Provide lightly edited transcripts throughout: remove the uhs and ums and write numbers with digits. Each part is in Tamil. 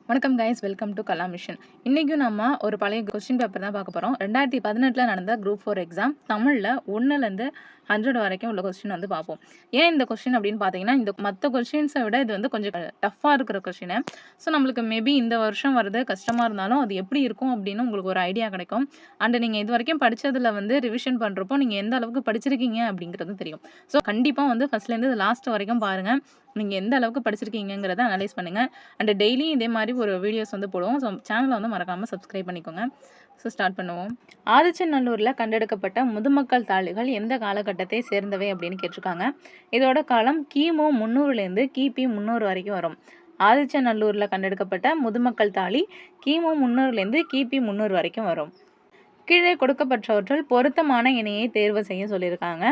வணக்கம் guys, welcome to Kala mission. இன்றைக்கும் நம்ம ஒரு பழைய கொஸ்டின் பேப்பர் தான் பார்க்க போகிறோம். 2018 நடந்த குரூப் 4 எக்ஸாம் தமிழில் 1லேருந்து 100 வரைக்கும் உள்ள கொஸ்டின் வந்து பார்ப்போம். ஏன் இந்த கொஸ்டின் அப்படின்னு பார்த்தீங்கன்னா, இந்த மற்ற கொஸ்டின்ஸை விட இது வந்து கொஞ்சம் டஃப்பாக இருக்கிற கொஸ்டின். ஸோ நம்மளுக்கு மேபி இந்த வருஷம் வருது கஷ்டமாக இருந்தாலும் அது எப்படி இருக்கும் அப்படின்னு உங்களுக்கு ஒரு ஐடியா கிடைக்கும். அண்ட் நீங்கள் இது வரைக்கும் படித்ததில் வந்து ரிவிஷன் பண்ணுறப்போ நீங்கள் எந்த அளவுக்கு படிச்சிருக்கீங்க அப்படிங்கிறது தெரியும். ஸோ கண்டிப்பாக வந்து ஃபஸ்ட்லேருந்து லாஸ்ட் வரைக்கும் பாருங்கள், நீங்கள் எந்த அளவுக்கு படிச்சிருக்கீங்கிறத அனலைஸ் பண்ணுங்கள். அண்ட் டெய்லியும் இதே மாதிரி ஒரு வீடியோஸ் வந்து போடுவோம். ஸோ சேனலை வந்து மறக்காமல் சப்ஸ்கிரைப் பண்ணிக்கோங்க. ஸோ ஸ்டார்ட் பண்ணுவோம். ஆதிச்சநல்லூரில் கண்டெடுக்கப்பட்ட முதுமக்கள் தாழிகள் எந்த காலகட்டத்தை சேர்ந்தவை அப்படின்னு கேட்டிருக்காங்க. இதோட காலம் கிமு 300லேருந்து கிபி 300 வரைக்கும் வரும். ஆதிச்சநல்லூரில் கண்டெடுக்கப்பட்ட முதுமக்கள் தாழி கிமு 300லேருந்து கிபி 300 வரைக்கும் வரும். கீழே கொடுக்கப்பட்டவற்றில் பொருத்தமான இணையை தேர்வு செய்ய சொல்லியிருக்காங்க.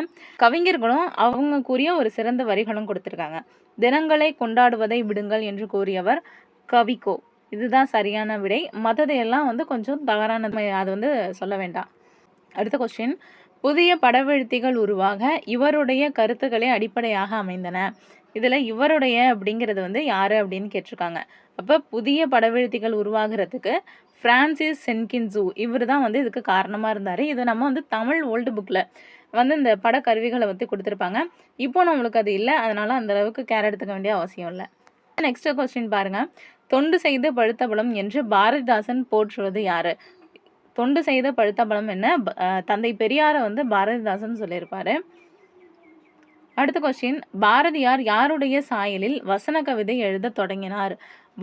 கவிஞர்களும் அவங்க கூறிய ஒரு சிறந்த வரிகளும் கொடுத்துருக்காங்க. தினங்களை கொண்டாடுவதை விடுங்கள் என்று கூறியவர் கவிக்கோ. இதுதான் சரியான விடை. மற்றதையெல்லாம் வந்து கொஞ்சம் தவறானது, அது வந்து சொல்ல வேண்டாம். அடுத்த கொஸ்டின், புதிய படவெழுத்திகள் உருவாக இவருடைய கருத்துக்களே அடிப்படையாக அமைந்தன. இதில் இவருடைய அப்படிங்கிறது வந்து யார் அப்படின்னு கேட்டிருக்காங்க. அப்போ புதிய படவெழுத்திகள் உருவாகிறதுக்கு ஃப்ரான்சிஸ் சென்கின்சு இவர் தான் வந்து இதுக்கு காரணமாக இருந்தார். இது நம்ம வந்து தமிழ் ஓல்டு புக்கில் வந்து இந்த படக்கருவிகளை வந்து கொடுத்துருப்பாங்க. இப்போ நம்மளுக்கு அது இல்லை, அதனால் அந்த அளவுக்கு கேர் எடுத்துக்க வேண்டிய அவசியம் இல்லை. நெக்ஸ்ட் கொஸ்டின் பாருங்கள். தொண்டு செய்து பழுத்த பழம் என்று பாரதிதாசன் போற்றுவது யார்? தொண்டு செய்த பழுத்த பழம் என்ன? தந்தை பெரியாரை வந்து பாரதிதாசன் சொல்லியிருப்பாரு. அடுத்த கொஸ்டின், பாரதியார் யாருடைய சாயலில் வசன கவிதை எழுத தொடங்கினார்?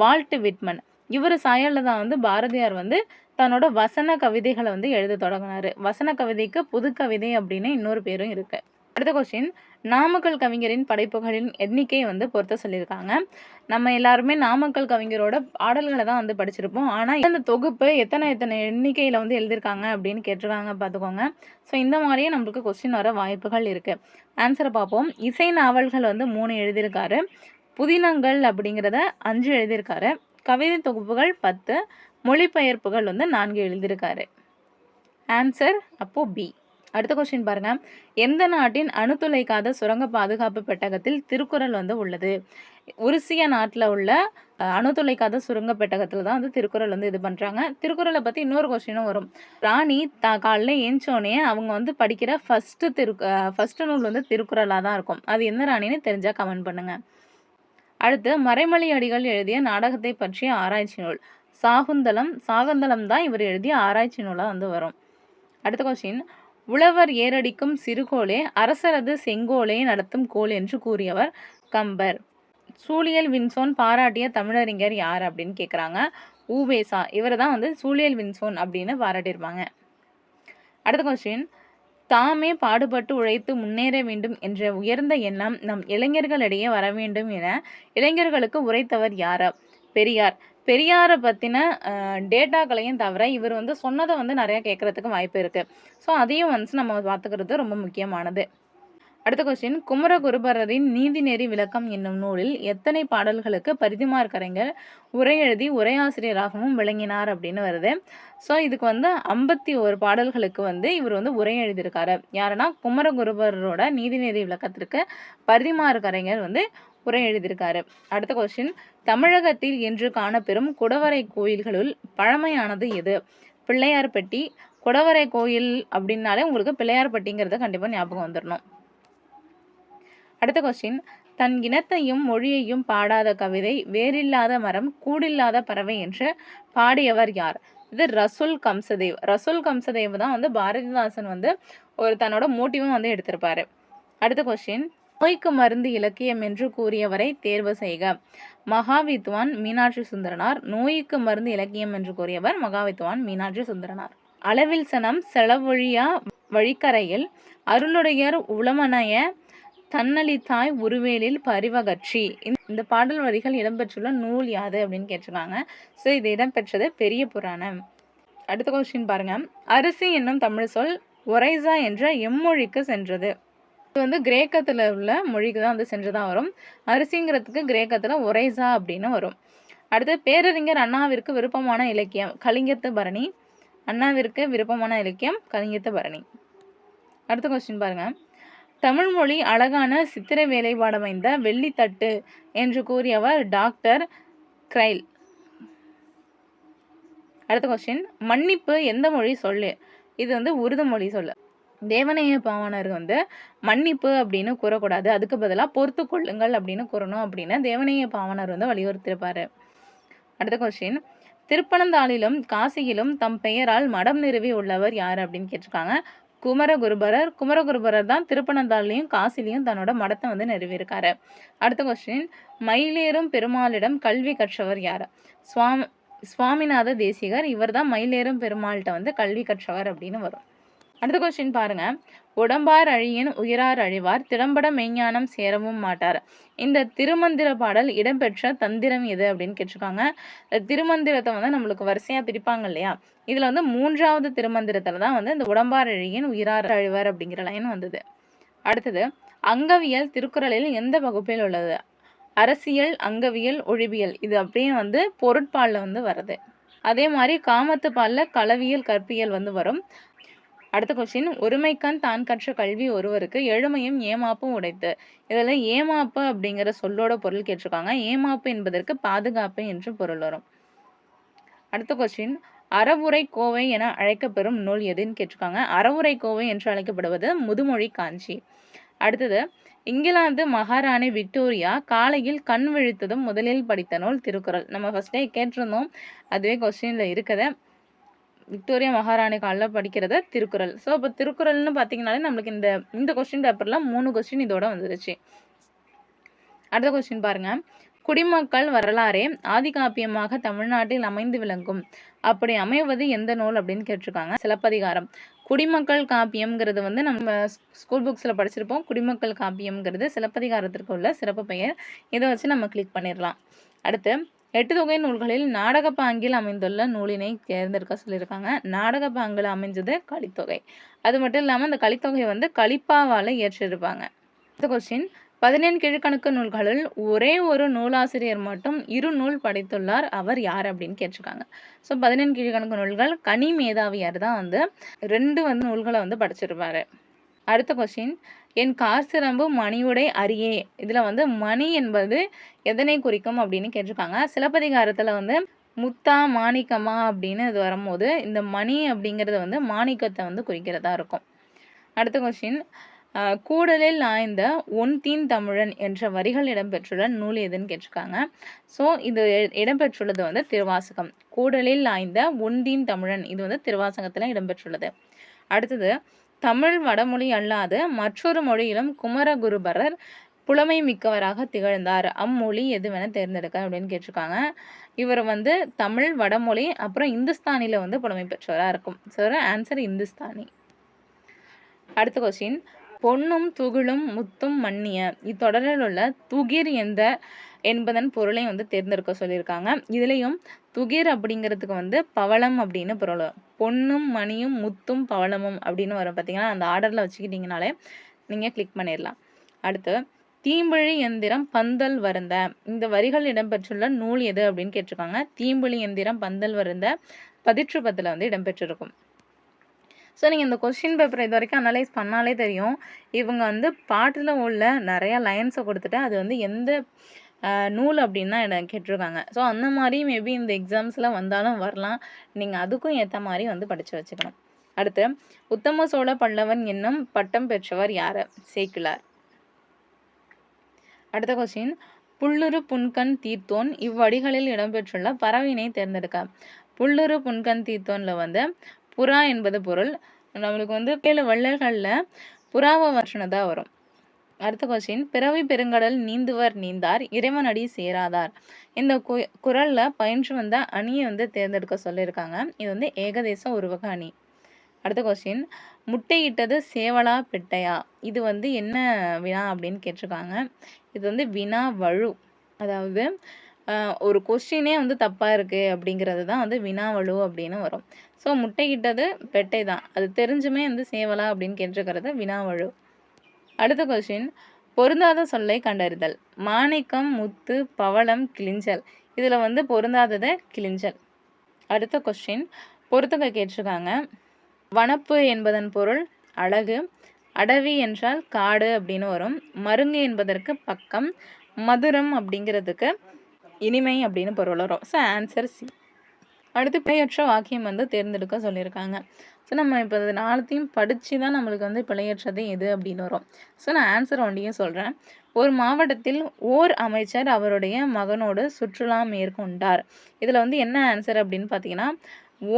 Walt Whitman. இவர் சாயலில் தான் வந்து பாரதியார் வந்து தன்னோட வசன கவிதைகளை வந்து எழுத தொடங்கினார். வசன கவிதைக்கு புது கவிதை அப்படின்னு இன்னொரு பேரும் இருக்கு. அடுத்த கொஸ்டின், நாமக்கல் கவிஞரின் படைப்புகளின் எண்ணிக்கையை வந்து பொறுத்த சொல்லியிருக்காங்க. நம்ம எல்லாருமே நாமக்கல் கவிஞரோட பாடல்களை தான் வந்து படிச்சிருப்போம். ஆனால் இந்த தொகுப்பு எத்தனை எண்ணிக்கையில் வந்து எழுதியிருக்காங்க அப்படின்னு கேட்டிருக்காங்க, பார்த்துக்கோங்க. ஸோ இந்த மாதிரியே நம்மளுக்கு கொஸ்டின் வர வாய்ப்புகள் இருக்குது. ஆன்சரை பார்ப்போம். இசை நாவல்கள் வந்து 3 எழுதியிருக்காரு. புதினங்கள் அப்படிங்கிறத 5 எழுதியிருக்காரு. கவிதை தொகுப்புகள் 10, மொழிபெயர்ப்புகள் வந்து 4 எழுதியிருக்காரு. ஆன்சர் அப்போ பி. அடுத்த கொஸ்டின் பாருங்க. எந்த நாட்டின் அணுத்துளைக்காத சுரங்க பாதுகாப்பு பெட்டகத்தில் திருக்குறள் வந்து உள்ளது? உருசிய நாட்டில் உள்ள அணுத்துளைக்காத சுரங்க பெட்டகத்தில் தான் வந்து திருக்குறள் வந்து இது பண்ணுறாங்க. திருக்குறளை பற்றி இன்னொரு கொஸ்டினும் வரும். ராணி காலைல ஏஞ்சோனே அவங்க வந்து படிக்கிற ஃபஸ்ட்டு நூல் வந்து திருக்குறளாக தான் இருக்கும். அது எந்த ராணின்னு தெரிஞ்சால் கமெண்ட் பண்ணுங்க. அடுத்து, மறைமலை அடிகள் எழுதிய நாடகத்தை பற்றிய ஆராய்ச்சி நூல் சாகுந்தலம் தான் இவர் எழுதிய ஆராய்ச்சி நூலாக வந்து வரும். அடுத்த கொஸ்டின், உழவர் ஏரடிக்கும் சிறுகோளே அரசரது செங்கோலே நடத்தும் கோல் என்று கூறியவர் கம்பர். சூழியல் வின்சோன் பாராட்டிய தமிழறிஞர் யார் அப்படின்னு கேட்குறாங்க. ஊவேசா. இவர் தான் வந்து சூழியல் வின்சோன் அப்படின்னு பாராட்டியிருப்பாங்க. அடுத்த கொஸ்டின், தாமே பாடுபட்டு உழைத்து முன்னேற வேண்டும் என்ற உயர்ந்த எண்ணம் நம் இளைஞர்களிடையே வர வேண்டும் என இளைஞர்களுக்கு உரைத்தவர் யார்? பெரியார். பெரியாரை பற்றின டேட்டாக்களையும் தவிர இவர் வந்து சொன்னதை வந்து நிறையா கேட்குறதுக்கு வாய்ப்பு இருக்குது. ஸோ அதையும் வந்து நம்ம பார்த்துக்கிறது ரொம்ப முக்கியமானது. அடுத்த கொஸ்டின், குமரகுருபரரின் நீதிநெறி விளக்கம் என்னும் நூலில் எத்தனை பாடல்களுக்கு பரிதிமாற் கரைஞர் உரை எழுதி உரையாசிரியராகவும் விளங்கினார் அப்படின்னு வருது. ஸோ இதுக்கு வந்து 51 பாடல்களுக்கு வந்து இவர் வந்து உரை எழுதியிருக்காரு. யாருன்னா குமரகுருபரரோட நீதிநெறி விளக்கத்திற்கு பரிதிமாற் கரைஞர் வந்து உரை எழுதியிருக்காரு. அடுத்த கொஸ்டின், தமிழகத்தில் இன்று காணப்பெறும் குடவரை கோயில்களுள் பழமையானது எது? பிள்ளையார்பட்டி. குடவரை கோயில் அப்படின்னாலே உங்களுக்கு பிள்ளையார்பட்டிங்கிறத கண்டிப்பாக ஞாபகம் வந்துடணும். அடுத்த கொஸ்டின், தன் இனத்தையும் மொழியையும் பாடாத கவிதை வேறில்லாத மரம் கூடில்லாத பறவை என்று பாடியவர் யார்? இது ரசூல் கம்சதேவ். ரசூல் கம்சதேவ் தான் வந்து பாரதிதாசன் வந்து ஒரு தன்னோட மோட்டிவும் வந்து எடுத்திருப்பாரு. அடுத்த கொஸ்டின், நோய்க்கு மருந்து இலக்கியம் என்று கூறியவரை தேர்வு செய்க. மகாவித்வான் மீனாட்சி சுந்தரனார். நோய்க்கு மருந்து இலக்கியம் என்று கூறியவர் மகாவித்வான் மீனாட்சி சுந்தரனார். அளவில் சனம் செலவொழியா வழிக்கரையில் அருளுடையர் உளமனைய தன்னளித்தாய் உருவேலில் பரிவகற்றி. இந்த பாடல் வரிகள் இடம்பெற்றுள்ள நூல் யாது அப்படின்னு கேட்டிருக்காங்க. ஸோ இது இடம்பெற்றது பெரிய புராணம். அடுத்த கொஸ்டின் பாருங்க. அரிசி என்னும் தமிழ் சொல் ஒரைசா என்ற எம்மொழிக்கு சென்றது. இது வந்து கிரேக்கத்தில் உள்ள மொழிக்கு தான் வந்து சென்றதாக வரும். அரிசிங்கிறதுக்கு கிரேக்கத்தில் ஒரைசா அப்படின்னு வரும். அடுத்து, பேரறிஞர் அண்ணாவிற்கு விருப்பமான இலக்கியம் கலிங்கத்து பரணி. அண்ணாவிற்கு விருப்பமான இலக்கியம் கலிங்கத்து பரணி. அடுத்த கொஸ்டின் பாருங்க. தமிழ் மொழி அழகான சித்திரை வேலைப்பாடமைந்த வெள்ளித்தட்டு என்று கூறியவர் டாக்டர் கிரைல். அடுத்த கொஸ்டின், மன்னிப்பு எந்த மொழி சொல்லு? இது வந்து உருது மொழி சொல்லு. தேவநேய பாவாணர் வந்து மன்னிப்பு அப்படின்னு கூறக்கூடாது, அதுக்கு பதிலா பொறுத்து கொள்ளுங்கள் அப்படின்னு கூறணும் அப்படின்னு தேவநேய பாவாணர் வந்து வலியுறுத்தியிருப்பாரு. அடுத்த கொஸ்டின், திருப்பனந்தாளிலும் காசியிலும் தம் பெயரால் மடம் நிறுவி உள்ளவர் யார் அப்படின்னு கேட்டிருக்காங்க. குமரகுருபரர். குமரகுருபரர் தான் திருப்பனந்தாள்லையும் காசிலையும் தன்னோட மடத்தை வந்து நிறுவியிருக்காரு. அடுத்த கொஸ்டின், மயிலேறும் பெருமாளிடம் கல்வி கற்றவர் யார்? சுவாமிநாத தேசிகர். இவர் தான் மயிலேறும் பெருமாள்கிட்ட வந்து கல்வி கற்றவர் அப்படின்னு வரும். அடுத்த கொஸ்டின் பாருங்க, உடம்பார் அழியின் உயிரார் அழிவார், திடம்பட மெய்ஞானம் சேரவும் மாட்டார். இந்த திருமந்திர பாடல் இடம்பெற்ற தந்திரம் எது அப்படின்னு கேட்டிருக்காங்க. திருமந்திரத்தை வந்து நம்மளுக்கு வரிசையா பிரிப்பாங்க இல்லையா, இதுல வந்து 3வது திருமந்திரத்துல தான் வந்து இந்த உடம்பார் அழியின் உயிரார் அழிவார் அப்படிங்கிற லைன் வந்தது. அடுத்தது, அங்கவியல் திருக்குறளில் எந்த வகுப்பில் உள்ளது? அரசியல், அங்கவியல், ஒழிபியல். இது அப்படியே வந்து பொருட்பால்ல வந்து வருது. அதே மாதிரி காமத்து பால்ல களவியல், கற்பியல் வந்து வரும். அடுத்த கொஸ்டின், ஒருமைக்கண் தான் கற்ற கல்வி ஒருவருக்கு எழுமையும் ஏமாப்பும் உடைத்து. இதில் ஏமாப்பு அப்படிங்கிற சொல்லோட பொருள் கேட்டிருக்காங்க. ஏமாப்பு என்பதற்கு பாதுகாப்பு என்று பொருள் வரும். அடுத்த கொஸ்டின், அறவுரை கோவை என அழைக்கப்பெறும் நூல் எதுன்னு கேட்டிருக்காங்க. அறவுரை கோவை என்று அழைக்கப்படுவது முதுமொழி காஞ்சி. அடுத்தது, இங்கிலாந்து மகாராணி விக்டோரியா காலையில் கண் விழித்ததும் முதலில் படித்த நூல் திருக்குறள். நம்ம ஃபர்ஸ்டே கேட்டிருந்தோம், அதுவே கொஸ்டின்ல இருக்குது. விக்டோரியா மகாராணி காலில் படிக்கிறத திருக்குறள். ஸோ இப்போ திருக்குறள்னு பார்த்தீங்கன்னாலே நம்மளுக்கு இந்த கொஸ்டின் பேப்பரில் 3 கொஸ்டின் இதோட வந்துருச்சு. அடுத்த கொஸ்டின் பாருங்க, குடிமக்கள் வரலாறே ஆதிகாப்பியமாக தமிழ்நாட்டில் அமைந்து விளங்கும். அப்படி அமைவது எந்த நூல் அப்படின்னு கேட்டிருக்காங்க. சிலப்பதிகாரம். குடிமக்கள் காப்பியம்ங்கிறது வந்து நம்ம ஸ்கூல் புக்ஸில் படிச்சிருப்போம். குடிமக்கள் காப்பியம்ங்கிறது சிலப்பதிகாரத்திற்கு உள்ள சிறப்பு பெயர். இதை வச்சு நம்ம கிளிக் பண்ணிடலாம். அடுத்து, 8 தொகை நூல்களில் நாடக பாங்கில் அமைந்துள்ள நூலினை தேர்ந்தெடுக்க சொல்லியிருக்காங்க. நாடக பாங்கில் அமைஞ்சது கலித்தொகை. அது மட்டும் இல்லாமல் இந்த கலித்தொகை வந்து கலிப்பாவால் இயற்றிருப்பாங்க. அடுத்த கொஸ்டின், 14 கீழ்கணக்கு நூல்களில் ஒரே ஒரு நூலாசிரியர் மட்டும் 2 நூல் படைத்துள்ளார், அவர் யார் அப்படின்னு கேட்டிருக்காங்க. ஸோ 14 கீழ்கணக்கு நூல்கள் கனி மேதாவியார் தான் வந்து 2 வந்து நூல்களை வந்து படிச்சிருப்பாரு. அடுத்த கொஸ்டின், என் கார்சிரம்பு மணியுடை அரியே. இதில் வந்து மணி என்பது எதனை குறிக்கும் அப்படின்னு கேட்டிருக்காங்க. சிலப்பதிகாரத்தில் வந்து முத்தா மாணிக்கமா அப்படின்னு இது வரும்போது இந்த மணி அப்படிங்கிறது வந்து மாணிக்கத்தை வந்து குறிக்கிறதா இருக்கும். அடுத்த கொஸ்டின், கூடலில் ஆய்ந்த ஒன்தீன் தமிழன் என்ற வரிகள் இடம்பெற்றுள்ள நூல் எதுன்னு கேட்டிருக்காங்க. ஸோ இது இடம்பெற்றுள்ளது வந்து திருவாசகம். கூடலில் ஆய்ந்த ஒன்தீன் தமிழன் இது வந்து திருவாசகத்தில் இடம்பெற்றுள்ளது. அடுத்தது, தமிழ் வடமொழி அல்லாது மற்றொரு மொழியிலும் குமரகுருபரர் புலமை மிக்கவராக திகழ்ந்தார், அம்மொழி எதுவென தேர்ந்தெடுக்க அப்படின்னு கேட்டிருக்காங்க. இவர் வந்து தமிழ், வடமொழி, அப்புறம் இந்துஸ்தானில வந்து புலமை பெற்றவராக இருக்கும். So answer Hindustani. அடுத்த கொஸ்டின், பொன்னும் துகிலும் முத்தும் மன்னிய. இத்தொடரில் உள்ள துகிர் என்பதன் பொருளை வந்து தேர்ந்தெடுக்க சொல்லியிருக்காங்க. இதுலேயும் துகிர் அப்படிங்கிறதுக்கு வந்து பவளம் அப்படின்னு பொருள். பொன்னும் மணியும் முத்தும் பவளமும் அப்படின்னு வரும். பார்த்தீங்கன்னா அந்த ஆர்டரில் வச்சுக்கிட்டிங்கனாலே நீங்கள் கிளிக் பண்ணிடலாம். அடுத்து, தீம்பிழி எந்திரம் பந்தல் வருந்த. இந்த வரிகள் இடம்பெற்றுள்ள நூல் எது அப்படின்னு கேட்டிருக்காங்க. தீம்பிழி எந்திரம் பந்தல் வருந்த பதிற்றுப்பத்தில் வந்து இடம்பெற்றிருக்கும். ஸோ நீங்கள் இந்த கொஸ்டின் பேப்பரை இது வரைக்கும் அனலைஸ் பண்ணாலே தெரியும், இவங்க வந்து பாட்டில் உள்ள நிறையா லைன்ஸை கொடுத்துட்டு அது வந்து எந்த நூல் அப்படின்னு தான் கேட்டிருக்காங்க. ஸோ அந்த மாதிரி மேபி இந்த எக்ஸாம்ஸ்லாம் வந்தாலும் வரலாம். நீங்கள் அதுக்கும் ஏற்ற மாதிரி வந்து படித்து வச்சுக்கணும். அடுத்து, உத்தம சோழ பல்லவன் என்னும் பட்டம் பெற்றவர் யார்? சேக்கிழார். அடுத்த கொஸ்டின், புல்லுரு புன்கண் தீர்த்தோன் இவ்வடிகளில் இடம்பெற்றுள்ள பறவையினை தேர்ந்தெடுக்க. புல்லுரு புன்கண் தீர்த்தோன்ல வந்து புறா என்பது பொருள். நம்மளுக்கு வந்து 7 வள்ளல்களில் புறாவை வருஷனதாக வரும். அடுத்த கொஸ்டின், பிறவி பெருங்கடல் நீந்துவர் நீந்தார் இறைவன் அடி சேராதார். இந்த குறளில் பயின்று வந்த அணியை வந்து தேர்ந்தெடுக்க சொல்லியிருக்காங்க. இது வந்து ஏகதேச உருவக அணி. அடுத்த கொஸ்டின், முட்டையிட்டது சேவலா பெட்டையா. இது வந்து என்ன வினா அப்படின்னு கேட்டிருக்காங்க. இது வந்து வினா வழு. அதாவது ஒரு கொஸ்டினே வந்து தப்பாக இருக்குது அப்படிங்கிறது தான் வந்து வினாவழு அப்படின்னு வரும். ஸோ முட்டையிட்டது பெட்டை தான், அது தெரிஞ்சுமே வந்து சேவலா அப்படின்னு கேட்டிருக்கிறது வினாவழு. அடுத்த கொஸ்டின், பொருந்தாத சொல்லை கண்டறிதல். மாணிக்கம், முத்து, பவளம், கிளிஞ்சல். இதில் வந்து பொருந்தாதது கிளிஞ்சல். அடுத்த கொஸ்டின், பொறுத்துக்க கேட்டிருக்காங்க. வனப்பு என்பதன் பொருள் அழகு. அடவி என்றால் காடு அப்படின்னு வரும். மருங்கு என்பதற்கு பக்கம். மதுரம் அப்படிங்கிறதுக்கு இனிமை அப்படின்னு பொருள் வரும். So answer C. அடுத்து பிழையற்ற வாக்கியம் வந்து தேர்ந்தெடுக்க சொல்லியிருக்காங்க. ஸோ நம்ம இப்போ இது 4த்தையும் படிச்சு தான் நம்மளுக்கு வந்து பிழையற்றது எது அப்படின்னு வரும். ஸோ நான் ஆன்சர் ஒன்றையும் சொல்றேன். ஒரு மாவட்டத்தில் ஓர் அமைச்சர் அவருடைய மகனோடு சுற்றுலா மேற்கொண்டார். இதில வந்து என்ன ஆன்சர் அப்படின்னு பார்த்தீங்கன்னா,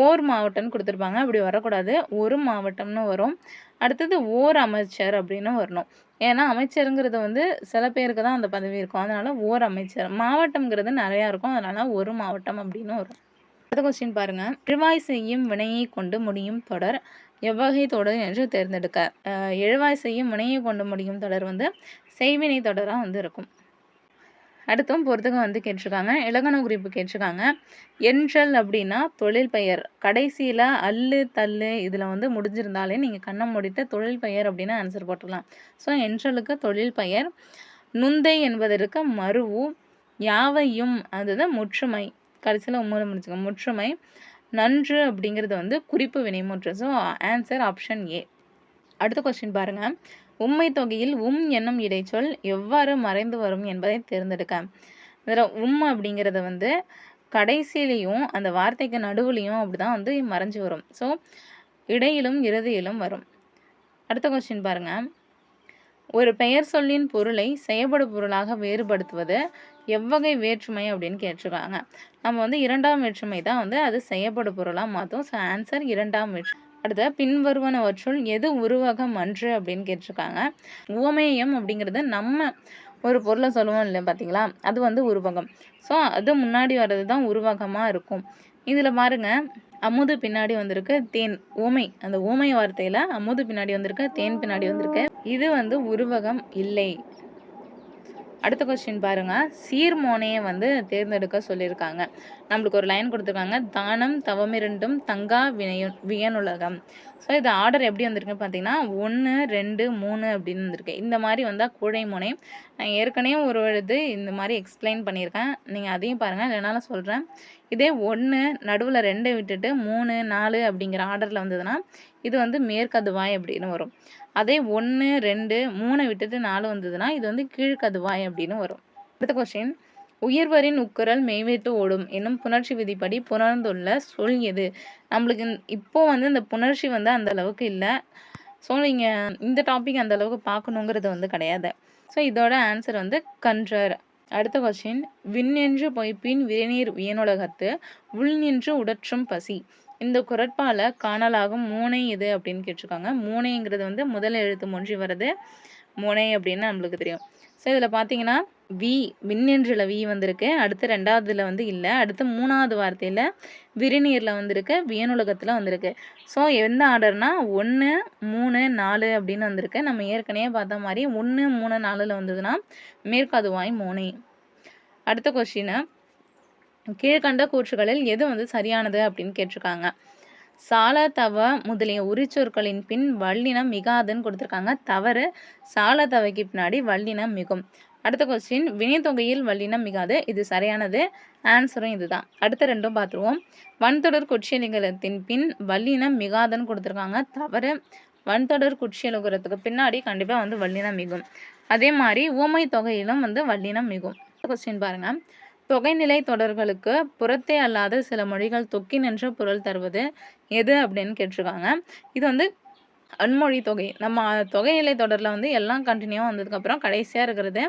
ஓர் மாவட்டம்னு குடுத்துருப்பாங்க. அப்படி வரக்கூடாது. ஒரு மாவட்டம்னு வரும். அடுத்தது ஓர் அமைச்சர் அப்படின்னு வரணும். ஏன்னா அமைச்சருங்கிறது வந்து சில பேருக்கு தான் அந்த பதவி இருக்கும். அதனால ஓர் அமைச்சர். மாவட்டம்ங்கிறது நெறையா இருக்கும். அதனால ஒரு மாவட்டம் அப்படின்னு வரும். அடுத்த கொஸ்டின் பாருங்க. எழுவாய் செய்யும் வினையைக் கொண்டு முடியும் தொடர் எவ்வகை தொடர் என்று தேர்ந்தெடுக்க. எழுவாய் செய்யும் வினையைக் கொண்டு முடியும் தொடர் வந்து செய்வினை தொடரா வந்து இருக்கும். அடுத்தும் பொறுத்துக்க வந்து கேட்டிருக்காங்க. இலக்கண குறிப்பு கேட்டிருக்காங்க. என்றல் அப்படின்னா தொழில் பெயர். கடைசியில அல்லு, தள்ளு இதில வந்து முடிஞ்சிருந்தாலே நீங்க கண்ண மூடிட்டு தொழில் பெயர் அப்படின்னு ஆன்சர் போட்டுறலாம். ஸோ என்றலுக்கு தொழில் பெயர். நுந்தை என்பதற்கு மருவு. யாவையும் அதுதான் முற்றுமை. கடைசியில உம்மோல முடிச்சுக்க. முற்றுமை. நன்று அப்படிங்கிறது வந்து குறிப்பு வினைமுற்று. So answer option A. அடுத்த கொஸ்டின் பாருங்க. உம்மை தொகையில் என்னும் இடைச்சொல் எவ்வாறு மறைந்து வரும் என்பதை தேர்ந்தெடுக்க. இதில் அப்படிங்கிறத வந்து கடைசியிலையும் அந்த வார்த்தைக்கு நடுவுலையும் அப்படிதான் வந்து மறைஞ்சு வரும். ஸோ இடையிலும் இறுதியிலும் வரும். அடுத்த கொஸ்டின் பாருங்க. ஒரு பெயர் சொல்லின் பொருளை செயல்படு பொருளாக வேறுபடுத்துவது எவ்வகை வேற்றுமை அப்படின்னு கேட்டிருக்காங்க. நம்ம வந்து 2ஆம் வேற்றுமை தான் வந்து அது செயல்படு பொருளாக மாற்றும். ஸோ ஆன்சர் 2ஆம் வேற்றுமை. அடுத்த பின்வருவனவற்றுள் எது உருவகம் அன்று அப்படின்னு கேட்டிருக்காங்க. உவமேயம் அப்படிங்கிறது நம்ம ஒரு பொருளை சொல்லுவோம் இல்லை பார்த்தீங்களா, அது வந்து உருவகம். ஸோ அது முன்னாடி வர்றது தான் உருவகமாக இருக்கும். இதில் பாருங்க, அமுது பின்னாடி வந்திருக்கு தேன். ஊமை, அந்த ஊமை வார்த்தையில் அமுது பின்னாடி வந்திருக்கு, தேன் பின்னாடி வந்திருக்கு. இது வந்து உருவகம் இல்லை. அடுத்த கொஸ்டின் பாருங்க. சீர்மோனையை வந்து தேர்ந்தெடுக்க சொல்லியிருக்காங்க. நம்மளுக்கு ஒரு லைன் கொடுத்துருக்காங்க. தானம் தவமிரண்டும் தங்கா வியனுலகம். ஸோ இது ஆர்டர் எப்படி வந்திருக்கு பார்த்தீங்கன்னா 1, 2, 3 அப்படின்னு வந்திருக்கு. இந்த மாதிரி வந்தால் கூழைமோனை. நான் ஏற்கனவே ஒரு இது இந்த மாதிரி எக்ஸ்பிளைன் பண்ணியிருக்கேன். நீங்கள் அதையும் பாருங்கள், இல்லைனாலும் சொல்கிறேன். இதே 1 நடுவில் 2 விட்டுட்டு 3, 4 அப்படிங்கிற ஆர்டரில் வந்ததுன்னா இது வந்து மேற்கதுவாய் அப்படின்னு வரும். அதே 1, 2, 3 விட்டுட்டு 4 வந்ததுன்னா இது வந்து கீழ்கதுவாய் அப்படின்னு வரும். அடுத்த கொஸ்டின். உயிர்வரின் உக்குரல் மெய்விட்டு ஓடும் என்னும் புணர்ச்சி விதிப்படி புணர்ந்துள்ள சொல் எது? நம்மளுக்கு இப்போ வந்து இந்த புணர்ச்சி வந்து அந்த அளவுக்கு இல்லை. ஸோ நீங்கள் இந்த டாபிக் அந்த அளவுக்கு பார்க்கணுங்கிறது வந்து கிடையாது. ஸோ இதோட ஆன்சர் வந்து கன்றர். அடுத்த கொஸ்டின். விண்ணென்று பொய்ப்பின் விரைநீர் வியனுலகத்து உள் நின்று உடற்றும் பசி. இந்த குறட்பால காணலாகும் மூனை எது அப்படின்னு கேட்டிருக்காங்க. மூனைங்கிறது வந்து முதல் எழுத்து மொழி வருது மூனை அப்படின்னு நம்மளுக்கு தெரியும். ஸோ இதில் பார்த்தீங்கன்னா விண்ணென்றுல வி வந்திருக்கு. அடுத்து 2வதுல வந்து இல்லை. அடுத்து 3வது வார்த்தையில் விரிநீரில் வந்திருக்கு, வியனுலகத்தில் வந்திருக்கு. ஸோ எந்த ஆர்டர்னா 1, 3, 4 அப்படின்னு வந்திருக்கு. நம்ம ஏற்கனவே பார்த்த மாதிரி 1, 3, 4ல் வந்ததுன்னா மேற்கதுவாய் மோனை. அடுத்த கொஸ்டின். கீழ்கண்ட கூற்றுகளில் எது வந்து சரியானது அப்படின்னு கேட்டிருக்காங்க. சால தவ முதலிய உரிச்சொற்களின் பின் வல்லினம் மிகாதுன்னு கொடுத்துருக்காங்க. தவறு. சால தவைக்கு பின்னாடி வல்லினம் மிகும். அடுத்த கொஸ்டின். வினைத்தொகையில் வல்லினம் மிகாது. இது சரியானது. ஆன்சரும் இதுதான். அடுத்த ரெண்டும் பார்த்துருவோம். வன்தொடர் குற்றியலிங்கத்தின் பின் வல்லினம் மிகாதுன்னு கொடுத்துருக்காங்க. தவறு. வன்தொடர் குற்றியலுகரத்துக்கு பின்னாடி கண்டிப்பாக வந்து வல்லினம் மிகும். அதே மாதிரி ஊமை தொகையிலும் வந்து வல்லினம் மிகும். கொஸ்டின் பாருங்க. தொகைநிலை தொடர்களுக்கு புறத்தே அல்லாத சில மொழிகள் தொக்கி நின்று பொருள் தருவது எது அப்படின்னு கேட்டிருக்காங்க. இது வந்து அன்மொழி தொகை. நம்ம தொகைநிலை தொடரில் வந்து எல்லாம் கண்டினியூவாக வந்ததுக்கப்புறம் கடைசியாக இருக்கிறது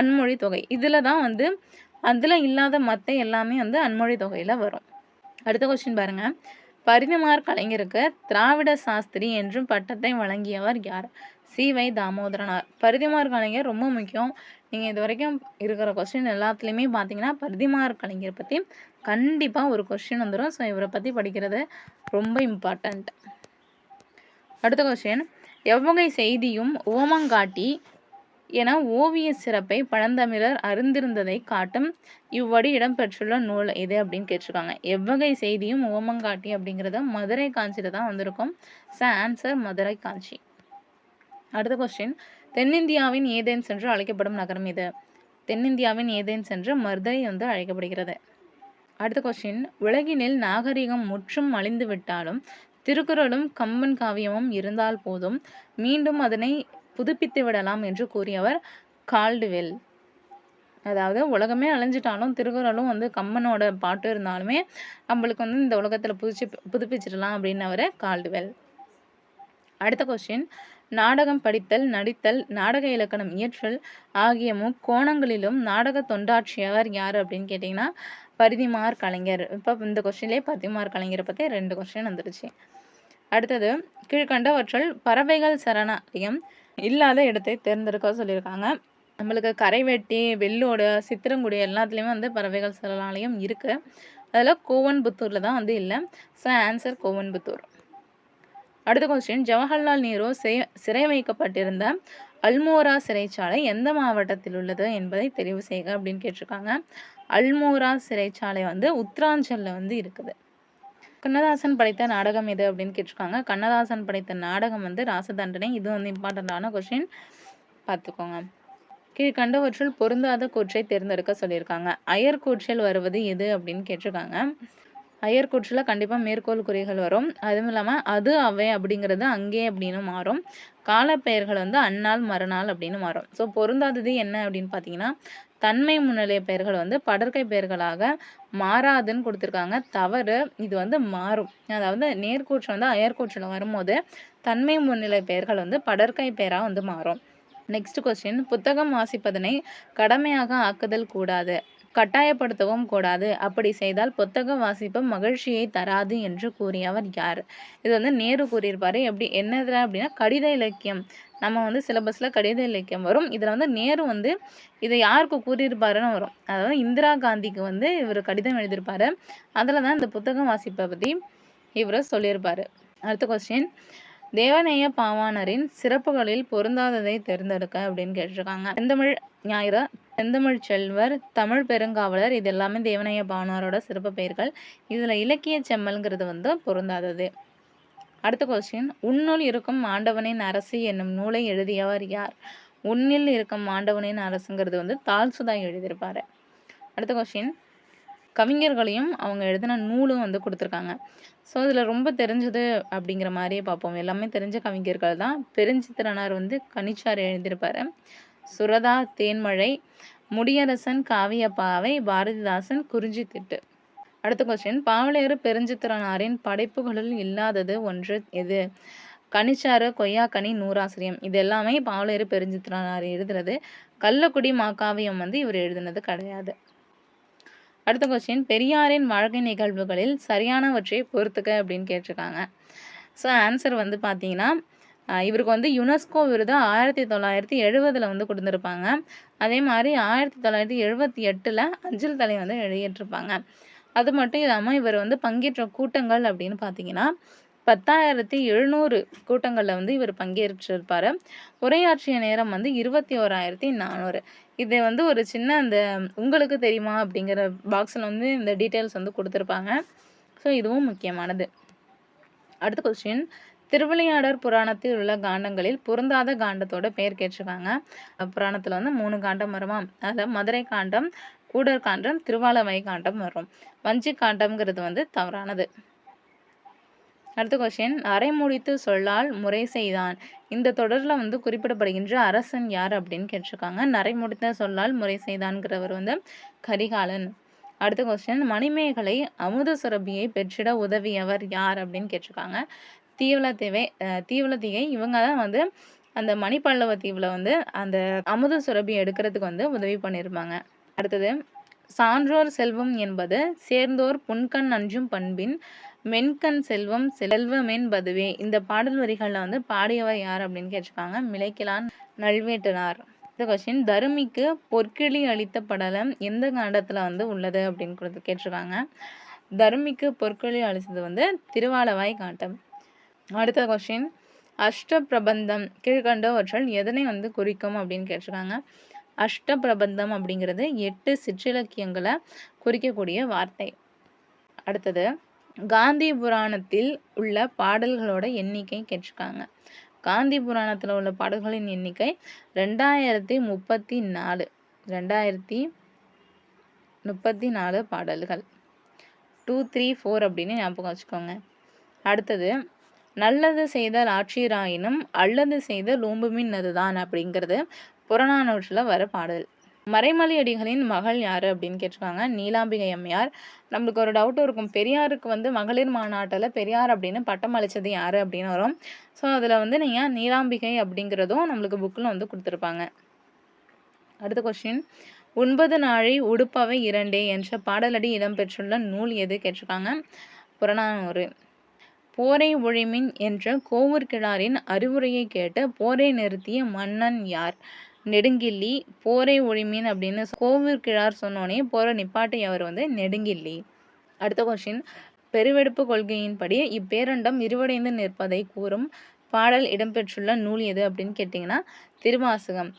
அன்மொழி தொகை. இதில் தான் வந்து அதில் இல்லாத மற்ற எல்லாமே வந்து அன்மொழி தொகையில் வரும். அடுத்த கொஸ்டின் பாருங்க. பரிதிமார் கலைஞருக்கு திராவிட சாஸ்திரி என்றும் பட்டத்தை வழங்கியவர் யார்? சி.வை. தாமோதரனார். பரிதிமார் கலைஞர் ரொம்ப முக்கியம். நீங்கள் இது வரைக்கும் இருக்கிற கொஸ்டின் எல்லாத்துலேயுமே பார்த்தீங்கன்னா பரிதிமார் கலைஞர் பற்றி கண்டிப்பாக ஒரு கொஸ்டின் வந்துடும். ஸோ இவரை பற்றி படிக்கிறது ரொம்ப இம்பார்ட்டண்ட். அடுத்த கொஸ்டின். எவ்வகை செய்தியும் ஓமங்காட்டி என ஓவிய சிறப்பை பழந்தமிழர் அறிந்திருந்ததை காட்டும் இவ்வடி இடம்பெற்றுள்ள நூல் எது அப்படின்னு கேட்டிருக்காங்க. எவ்வகை செய்தியும் ஓமங்காட்டி அப்படிங்கிறத மதுரை காஞ்சியில் தான் வந்திருக்கும். ஸோ ஆன்சர் மதுரை காஞ்சி. அடுத்த கொஸ்டின். தென்னிந்தியாவின் ஏதேன்ஸ் என்று அழைக்கப்படும் நகரம் இது? தென்னிந்தியாவின் ஏதேன்ஸ் என்று மதுரை வந்து அழைக்கப்படுகிறது. அடுத்த கொஸ்டின். உலகினில் நாகரிகம் முற்றும் அழிந்து விட்டாலும் திருக்குறளும் கம்பன் காவியமும் இருந்தால் போதும், மீண்டும் அதனை புதுப்பித்து விடலாம் என்று கூறியவர் கால்டுவெல். அதாவது உலகமே அழிஞ்சிட்டாலும் திருக்குறளும் வந்து கம்பனோட பாட்டு இருந்தாலுமே நம்மளுக்கு வந்து இந்த உலகத்துல புதுப்பிச்சிடலாம் அப்படின்னவர் கால்டுவெல். அடுத்த கொஸ்டின், நாடகம் படித்தல், நடித்தல், நாடக இலக்கணம் இயற்றல் ஆகிய முக்கோணங்களிலும் நாடக தொண்டாற்றியவர் யார் அப்படின்னு கேட்டிங்கன்னா பரிதிமார் கலைஞர். இப்போ இந்த கொஸ்டின்லேயே பரிதிமார் கலைஞரை பற்றி 2 கொஸ்டின் வந்துருச்சு. அடுத்தது, கீழ்கண்டவற்றுள் பறவைகள் சரணாலயம் இல்லாத இடத்தை தேர்ந்தெடுக்க சொல்லியிருக்காங்க. நம்மளுக்கு கரைவெட்டி, வெள்ளோடு, சித்திரங்குடி எல்லாத்துலேயுமே வந்து பறவைகள் சரணாலயம் இருக்குது. அதில் கோவன்புத்தூரில் தான் வந்து இல்லை. So answer Kovanputhur. அடுத்த கொஸ்டின், ஜவஹர்லால் நேரு சிறை வைக்கப்பட்டிருந்த அல்மோரா சிறைச்சாலை எந்த மாவட்டத்தில் உள்ளது என்பதை தெரிவு செய்க அப்படின்னு கேட்டிருக்காங்க. அல்மோரா சிறைச்சாலை வந்து உத்தராஞ்சலில் வந்து இருக்குது. கண்ணதாசன் படைத்த நாடகம் எது அப்படின்னு கேட்டிருக்காங்க. கண்ணதாசன் படைத்த நாடகம் வந்து ராசதண்டனை. இது வந்து இம்பார்ட்டண்டான கொஸ்டின், பார்த்துக்கோங்க. கீழ்கண்டவற்றுள் பொருந்தாத கூற்றை தேர்ந்தெடுக்க சொல்லியிருக்காங்க. அயர்கூற்றில் வருவது எது அப்படின்னு கேட்டிருக்காங்க. அயர்கூற்றில் கண்டிப்பாக மேற்கோள் குறிகள் வரும். அதுவும் இல்லாமல் அது அவை அப்படிங்கிறது அங்கே அப்படின்னு மாறும். காலப்பெயர்கள் வந்து அந்நாள் மறுநாள் அப்படின்னு மாறும். ஸோ பொருந்தாதது என்ன அப்படின்னு பார்த்தீங்கன்னா தன்மை முன்னிலை பெயர்கள் வந்து படற்கை பெயர்களாக மாறாதுன்னு கொடுத்துருக்காங்க. தவறு, இது வந்து மாறும். அதாவது நேர்கூற்று வந்து அயர்கூற்றில் வரும்போது தன்மை முன்னிலை பெயர்கள் வந்து படற்கை பெயராக வந்து மாறும். நெக்ஸ்ட் கொஸ்டின், புத்தகம் வாசிப்பதனை கடமையாக ஆக்குதல் கூடாது, கட்டாயப்படுத்தவும் கூடாது. அப்படி செய்தால் புத்தக வாசிப்பு மகிழ்ச்சியை தராது என்று கூறியவர் யார்? இது வந்து நேரு கூறியிருப்பாரு. எப்படி என்னதுல அப்படின்னா கடித இலக்கியம். நம்ம வந்து சிலபஸில் கடித இலக்கியம் வரும். இதில் வந்து நேரு வந்து இதை யாருக்கு கூறியிருப்பாருன்னு வரும். அதாவது இந்திரா காந்திக்கு வந்து இவர் கடிதம் எழுதியிருப்பாரு. அதில் தான் இந்த புத்தகம் வாசிப்பை பற்றி இவர் சொல்லியிருப்பாரு. அடுத்த கொஸ்டின், தேவநேய பாவாணரின் சிறப்புகளில் பொருந்தாததை தேர்ந்தெடுக்க அப்படின்னு கேட்டிருக்காங்க. செந்தமிழ் ஞாயிறு, செந்தமிழ் செல்வர், தமிழ் பெருங்காவலர், இது எல்லாமே தேவநேய பாவாணரோட சிறப்பு பெயர்கள். இதில் இலக்கிய செம்மல்ங்கிறது வந்து பொருந்தாதது. அடுத்த கொஸ்டின், உன்னுள் இருக்கும் ஆண்டவனின் அரசு என்னும் நூலை எழுதியவர் யார்? உன்னில் இருக்கும் ஆண்டவனின் அரசுங்கிறது வந்து தால்சுதா எழுதியிருப்பாரு. அடுத்த கொஸ்டின், கவிஞர்களையும் அவங்க எழுதின நூலும் வந்து கொடுத்துருக்காங்க. ஸோ இதில் ரொம்ப தெரிஞ்சது அப்படிங்கிற மாதிரியே பார்ப்போம். எல்லாமே தெரிஞ்ச கவிஞர்கள் தான். பெருஞ்சித்திரனார் வந்து கனிச்சார் எழுதியிருப்பாரு. சுரதா தேன்மழை, முடியரசன் காவியப்பாவை, பாரதிதாசன் குறிஞ்சித்திட்டு. அடுத்த கொஸ்டின், பாவலேறு பெருஞ்சித்திரனாரின் படைப்புகளில் இல்லாதது ஒன்று எது? கனிச்சாறு, கொய்யாக்கனி, நூறாசிரியம், இது எல்லாமே பாவலேறு பெருஞ்சித்திரனார் எழுதுறது. கள்ளக்குடி மாக்காவியம் வந்து இவர் எழுதுனது கிடையாது. அடுத்த கொஸ்டின், பெரியாரின் வாழ்க்கை நிகழ்வுகளில் சரியானவற்றை பொறுத்துக்க அப்படின்னு கேட்டிருக்காங்க. ஸோ ஆன்சர் வந்து பார்த்தீங்கன்னா இவருக்கு வந்து யுனெஸ்கோ விருது 1970 வந்து கொடுத்துருப்பாங்க. அதே மாதிரி 1978 அஞ்சல் தலை வந்து வெளியிட்டிருப்பாங்க. அது மட்டும் இல்லாமல் இவர் வந்து பங்கேற்ற கூட்டங்கள் அப்படின்னு பார்த்தீங்கன்னா 10,700 கூட்டங்களில் வந்து இவர் பங்கேற்றிருப்பார். உரையாற்றிய நேரம் வந்து 21,400. இதை வந்து ஒரு சின்ன அந்த உங்களுக்கு தெரியுமா அப்படிங்கிற பாக்ஸில் வந்து இந்த டீட்டெயில்ஸ் வந்து கொடுத்துருப்பாங்க. ஸோ இதுவும் முக்கியமானது. அடுத்த கொஸ்டின், திருவிளையாடற் புராணத்தில் உள்ள காண்டங்களில் பொருந்தாத காண்டத்தோட பெயர் கேட்டிருக்காங்க. புராணத்தில் வந்து 3 காண்டம் வருமா? அதில் மதுரை காண்டம், கூடர் காண்டம், திருவாலவை காண்டம் வரும். வஞ்சி காண்டம்ங்கிறது வந்து தவறானது. அடுத்த கொஸ்டின், அரைமுடித்து சொல்லால் முறை செய்தான், இந்த தொடரில் வந்து குறிப்பிடப்படுகின்ற அரசன் யார் அப்படின்னு கேட்டிருக்காங்க. நரைமுடித்த சொல்லால் முறை செய்தான்கிறவர் வந்து கரிகாலன். அடுத்த கொஸ்டின், மணிமேகலை அமுத சுரபியை பெற்றிட உதவியவர் யார் அப்படின்னு கேட்டிருக்காங்க. தீவலத்திகை. இவங்க தான் வந்து அந்த மணிப்பல்லவ தீவில் வந்து அந்த அமுத சுரபி எடுக்கிறதுக்கு வந்து உதவி பண்ணியிருப்பாங்க. அடுத்தது, சான்றோர் செல்வம் என்பது சேர்ந்தோர் புன்கண் அஞ்சும் பண்பின் மென்கண் செல்வம் செல்வமென்பதுவே. இந்த பாடல் வரிகளில் வந்து பாடியவர் யார் அப்படின்னு கேட்டிருக்காங்க. மிளைக்கிலான் நல்வேட்டனார். இந்த கொஸ்டின், தருமிக்கு பொற்கிளி அளித்த படலம் எந்த காண்டத்தில் வந்து உள்ளது அப்படின்னு கேட்டிருக்காங்க. தருமிக்கு பொற்கிளி அளித்தது வந்து திருவாலவாய் காண்டம். அடுத்த கொஸ்டின், அஷ்ட பிரபந்தம் கீழ்கண்டவற்றில் எதனை வந்து குறிக்கும் அப்படின்னு கேட்டிருக்காங்க. அஷ்ட பிரபந்தம் அப்படிங்கிறது 8 சிற்றிலக்கியங்களை குறிக்கக்கூடிய வார்த்தை. அடுத்தது, காந்தி புராணத்தில் உள்ள பாடல்களோட எண்ணிக்கை கேட்டிருக்காங்க. காந்தி புராணத்தில் உள்ள பாடல்களின் எண்ணிக்கை 2034. 2034 பாடல்கள். 234 அப்படின்னு ஞாபகம் வச்சுக்கோங்க. அடுத்தது, நல்லது செய்தல் ஆட்சியராயினும் அல்லது செய்தல் ஓம்புமின் அதுதான் அப்படிங்கிறது புறநானூற்றில் வர பாடல். மறைமலை அடிகளின் மகள் யாரு அப்படின்னு கேட்டிருக்காங்க. நீலாம்பிகை அம்மையார். நம்மளுக்கு ஒரு டவுட் இருக்கும். பெரியாருக்கு வந்து மகளிர் மாநாட்டில் பெரியார் அப்படின்னு பட்டம் அளிச்சது யாரு அப்படின்னு வரும். ஸோ அதில் வந்து நீங்கள் நீலாம்பிகை அப்படிங்கிறதும் நம்மளுக்கு புக்கில் வந்து கொடுத்துருப்பாங்க. அடுத்த கொஸ்டின், 9 நாழி உடுப்பவை இரண்டே என்ற பாடலடி இடம்பெற்றுள்ள நூல் எது கேட்டிருக்காங்க. புறநானூறு. போரை ஒழிமின் என்ற கோவூர்கிழாரின் அறிவுரையை கேட்டு போரை நிறுத்திய மன்னன் யார்? நெடுங்கிள்ளி. போரை ஒழிமின் அப்படின்னு கோவூர்கிழார் சொன்னோடனே போரை நிப்பாட்டியவர் வந்து நெடுங்கிள்ளி. அடுத்த கொஸ்டின், பெருவெடுப்பு கொள்கையின்படி இப்பேரண்டம் விரிவடைந்து நிற்பதை கூறும் பாடல் இடம்பெற்றுள்ள நூல் எது அப்படின்னு கேட்டிங்கன்னா திருவாசகம்.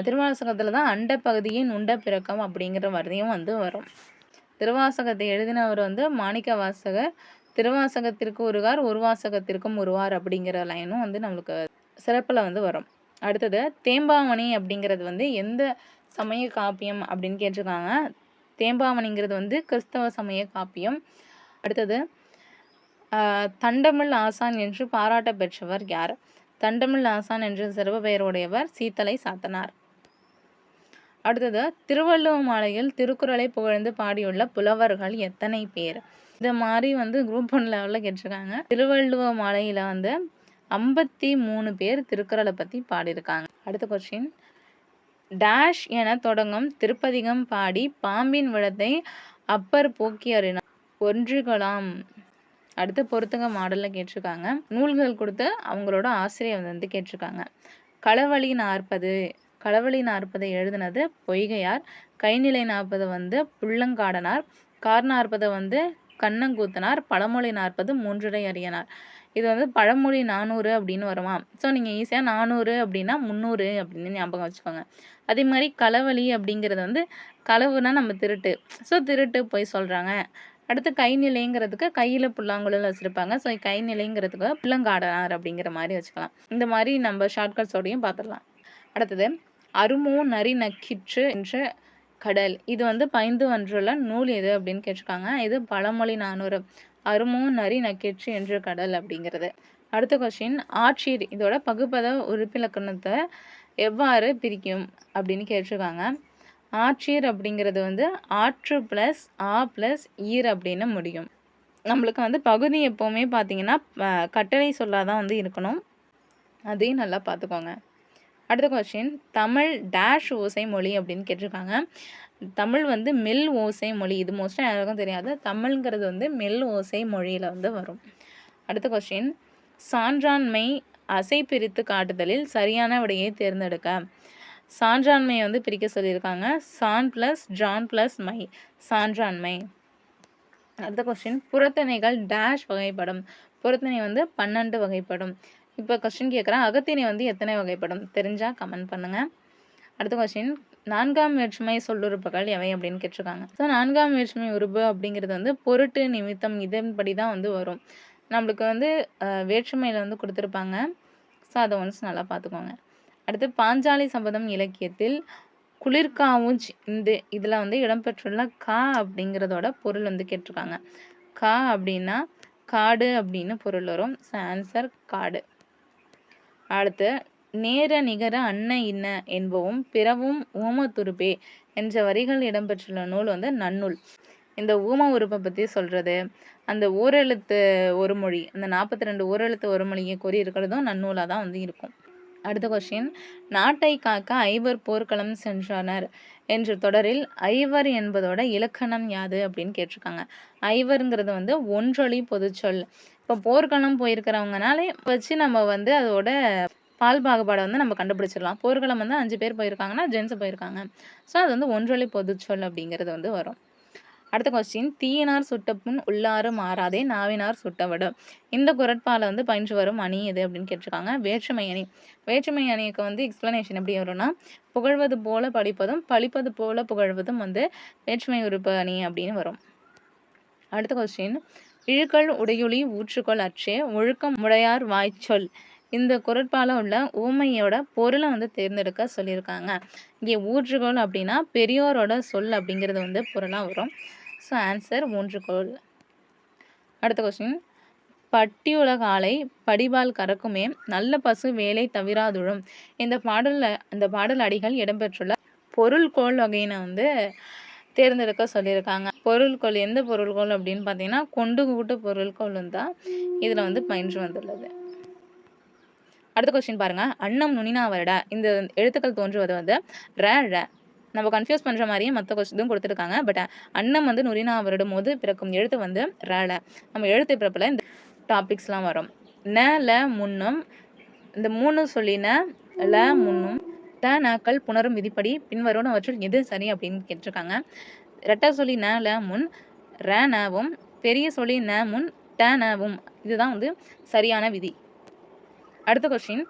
திருவாசகத்தில் தான் அண்ட பகுதியின் உண்ட பிறக்கம் அப்படிங்கிற வரையும் வந்து வரும். திருவாசகத்தை எழுதினவர் வந்து மாணிக்க வாசகர். திருவாசகத்திற்கு உருகார், உருவாசகத்திற்கும் உருவார் அப்படிங்கிற லைனும் வந்து நம்மளுக்கு சிறப்பில் வந்து வரும். அடுத்தது, தேம்பாவணி அப்படிங்கிறது வந்து எந்த சமய காப்பியம் அப்படின்னு கேட்டிருக்காங்க. தேம்பாவணிங்கிறது வந்து கிறிஸ்தவ சமய காப்பியம். அடுத்தது, தண்டமிழ் ஆசான் என்று பாராட்ட பெற்றவர் யார்? தண்டமிழ் ஆசான் என்ற சிறப்பு பெயருடையவர் சீத்தலை சாத்தனார். அடுத்தது, திருவள்ளுவ மாலையில் திருக்குறளை புகழ்ந்து பாடியுள்ள புலவர்கள் எத்தனை பேர்? இந்த மாதிரி வந்து குரூப் 1 லெவலில் கேட்டிருக்காங்க. திருவள்ளுவ மாலையில் வந்து 53 பேர் திருக்குறளை பற்றி பாடியிருக்காங்க. அடுத்த கொஸ்டின், டேஷ் என தொடங்கும் திருப்பதிகம் பாடி பாம்பின் விடத்தை அப்பர் போக்கி அறினார். ஒன்றுகளாம். அடுத்து பொறுத்துக மாடலில் கேட்டிருக்காங்க. நூல்கள் கொடுத்து அவங்களோட ஆசிரியர் வந்து கேட்டிருக்காங்க. களவழி 40. களவழி 40 எழுதினது பொய்கையார். கைநிலை 40 வந்து புள்ளங்காடனார். கார் 40 வந்து கண்ணங்கூத்தனார். பழமொழி 40 மூன்றுடை அரியனார். இது வந்து பழமொழி 400 அப்படின்னு வருமா? ஸோ நீங்கள் ஈஸியாக 400 அப்படின்னா 300 அப்படின்னு ஞாபகம் வச்சுக்கோங்க. அதே மாதிரி களவழி அப்படிங்கிறது வந்து களவுனா நம்ம திருட்டு. ஸோ திருட்டு போய் சொல்கிறாங்க. அடுத்து கைநிலைங்கிறதுக்கு கையில் புல்லாங்குழல் வச்சுருப்பாங்க. ஸோ கைநிலைங்கிறதுக்கு புள்ளங்காடனார் அப்படிங்கிற மாதிரி வச்சுக்கலாம். இந்த மாதிரி நம்ம ஷார்ட்கட்ஸோடையும் பார்த்துடலாம். அடுத்தது, அருமோ நரி நக்கிற்று என்ற கடல். இது வந்து பைந்து ஒன்றுள்ள நூல் எது அப்படின்னு கேட்டிருக்காங்க. இது பழமொழி 400. அருமோ நரி நக்கிற்று என்ற கடல் அப்படிங்கிறது. அடுத்த கொஸ்டின், ஆட்சீர் இதோட பகுப்பத உறுப்பிலக்கணத்தை எவ்வாறு பிரிக்கும் அப்படின்னு கேட்டிருக்காங்க. ஆட்சீர் அப்படிங்கிறது வந்து ஆற்று ப்ளஸ் ஆ ப்ளஸ் ஈர் அப்படின்னு முடியும். நம்மளுக்கு வந்து பகுதி எப்போவுமே பார்த்தீங்கன்னா கட்டளை சொல்லாதான் வந்து இருக்கணும். அதையும் நல்லா பார்த்துக்கோங்க. அடுத்த கொஸ்டின், தமிழ் டேஷ் ஓசை மொழி அப்படின்னு கேட்டிருக்காங்க. தமிழ் வந்து மெல் ஓசை மொழி. இது மோஸ்ட்டாக யாருக்கும் தெரியாது. தமிழ்ங்கிறது வந்து மெல் ஓசை மொழியில் வந்து வரும். அடுத்த கொஸ்டின், சான்றாண்மை அசை பிரித்து காட்டுதலில் சரியான விடையை தேர்ந்தெடுக்க. சான்றாண்மையை வந்து பிரிக்க சொல்லியிருக்காங்க. சான் ப்ளஸ் ஜான் ப்ளஸ் மை, சான்றாண்மை. அடுத்த கொஸ்டின், புறத்தணைகள் டேஷ் வகைப்படும். புறத்தணை வந்து 12 வகைப்படும். இப்போ கொஸ்டின் கேட்குறேன், அகத்திணை வந்து எத்தனை வகைப்படும்? தெரிஞ்சால் கமெண்ட் பண்ணுங்கள். அடுத்த கொஸ்டின், 4ஆம் வேற்றுமை சொல்லுறுப்புகள் எவை அப்படின்னு கேட்டிருக்காங்க. ஸோ 4ஆம் வேற்றுமை உறுப்பு அப்படிங்கிறது வந்து பொருட்டு நிமித்தம் இதன்படி தான் வந்து வரும். நம்மளுக்கு வந்து வேற்றுமையில் வந்து கொடுத்துருப்பாங்க. ஸோ அதை ஒன்ஸ் நல்லா பார்த்துக்கோங்க. அடுத்து, பாஞ்சாலி சபதம் இலக்கியத்தில் குளிர்காவுஞ்ச் இந்த இதில் வந்து இடம்பெற்றுள்ள கா அப்படிங்கிறதோட பொருள் வந்து கேட்டிருக்காங்க. கா அப்படின்னா காடு அப்படின்னு பொருள் வரும். ஸோ ஆன்சர் காடு. அடுத்து, நேர நிகர அன்ன இன்ன என்பவும் பிறவும் ஊமத்துருப்பே என்ற வரிகள் இடம்பெற்றுள்ள நூல் வந்து நன்னூல். இந்த ஊம உறுப்பை பற்றி சொல்கிறது, அந்த ஓரெழுத்து ஒரு மொழி, அந்த 42 ஓரெழுத்து ஒரு மொழியை கூறி இருக்கிறதும் நன்னூலாக தான் வந்து இருக்கும். அடுத்த கொஸ்டின், நாட்டை காக்க ஐவர் போர்க்களம் சென்றனர் என்ற தொடரில் ஐவர் என்பதோட இலக்கணம் யாது அப்படின்னு கேட்டிருக்காங்க. ஐவருங்கிறது வந்து ஒன்றொலி பொதுச்சொல். இப்போ போர்க்களம் போயிருக்கிறவங்கனாலே வச்சு நம்ம வந்து அதோட பால் பாகுபாடை வந்து நம்ம கண்டுபிடிச்சிடலாம். போர்க்களம் வந்து 5 பேர் போயிருக்காங்கன்னா ஜென்ஸ் போயிருக்காங்க. ஸோ அது வந்து ஒன்றொலி பொதுச்சொல் அப்படிங்கிறது வந்து வரும். அடுத்த கொஸ்டின், தீயினார் சுட்டப்புண் உள்ளாறு மாறாதே நாவினார் சுட்டவிடும். இந்த குரட்பால வந்து பயின்று வரும் அணி எது அப்படின்னு கேட்டிருக்காங்க. வேற்றுமை அணி. வேற்றுமை அணிக்கு வந்து எக்ஸ்பிளனேஷன் எப்படி வரும்னா, புகழ்வது போல படிப்பதும் பழிப்பது போல புகழ்வதும் வந்து வேற்றுமை உறுப்பு அணி அப்படின்னு வரும். அடுத்த கொஸ்டின், இழுக்கள் உடையொலி ஊற்றுக்கொள் அற்றே ஒழுக்கம் உடையார் வாய்ச்சொல். இந்த குரட்பால உள்ள ஊமையோட பொருளை வந்து தேர்ந்தெடுக்க சொல்லியிருக்காங்க. இங்கே ஊற்றுக்கோள் அப்படின்னா பெரியோரோட சொல் அப்படிங்கிறது வந்து பொருளாக வரும். ஸோ ஆன்சர் ஊன்றுகோல். அடுத்த கொஸ்டின், பட்டியுலகாலை படிபால் கறக்குமே நல்ல பசு வேலை தவிராதுழும். இந்த பாடல் அடிகள் இடம்பெற்றுள்ள பொருள்கோள் வகையினை வந்து தேர்ந்தெடுக்க சொல்லியிருக்காங்க. பொருள்கோள் எந்த பொருள்கோள் அப்படின்னு பார்த்தீங்கன்னா கொண்டு கூட்டு பொருள்கோள் தான் இதில் வந்து பயின்று வந்துள்ளது. அடுத்த கொஸ்டின் பாருங்க. அன்னம் நுனினா வருட இந்த எழுத்துக்கள் தோன்றுவது வந்து ர ழ. நம்ம கன்ஃபியூஸ் பண்ணுற மாதிரியே மற்ற இதுவும் கொடுத்துருக்காங்க. பட் அன்னம் வந்து நுனினா வருடும் போது பிறக்கும் எழுத்து வந்து ர ல. நம்ம எழுத்து பிறப்பில் இந்த டாபிக்ஸ்லாம் வரும். ந ல முன்னும் இந்த 3 சொல்லின ல முன்னும் த நக்கள் புணரும் விதிப்படி பின்வரும் அவற்றில் எது சரி அப்படின்னு கேட்டிருக்காங்க. ரெட்டை சொல்லி ந ல முன் ர நவும் பெரிய சொல்லி ந முன் ட நவும் இதுதான் வந்து சரியான விதி. அடுத்த கொஸ்டின்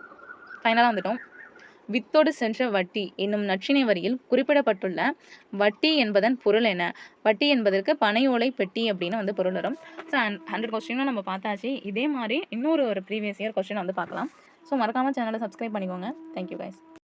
ஃபைனலாக வந்துட்டோம். வித்தோடு சென்ற வட்டி என்னும் நற்றிணை வரியில் குறிப்பிடப்பட்டுள்ள வட்டி என்பதன் பொருள் என்ன? வட்டி என்பதற்கு பனை ஓலை பெட்டி அப்படின்னு வந்து பொருள் வரும். ஸோ 100 கொஸ்டினும் நம்ம பார்த்தாச்சு. இதே மாதிரி இன்னொரு ப்ரீவியஸ் இயர் கொஸ்டின் வந்து பார்க்கலாம். ஸோ மறக்காமல் சேனலை சப்ஸ்கிரைப் பண்ணிக்கோங்க. Thank you guys.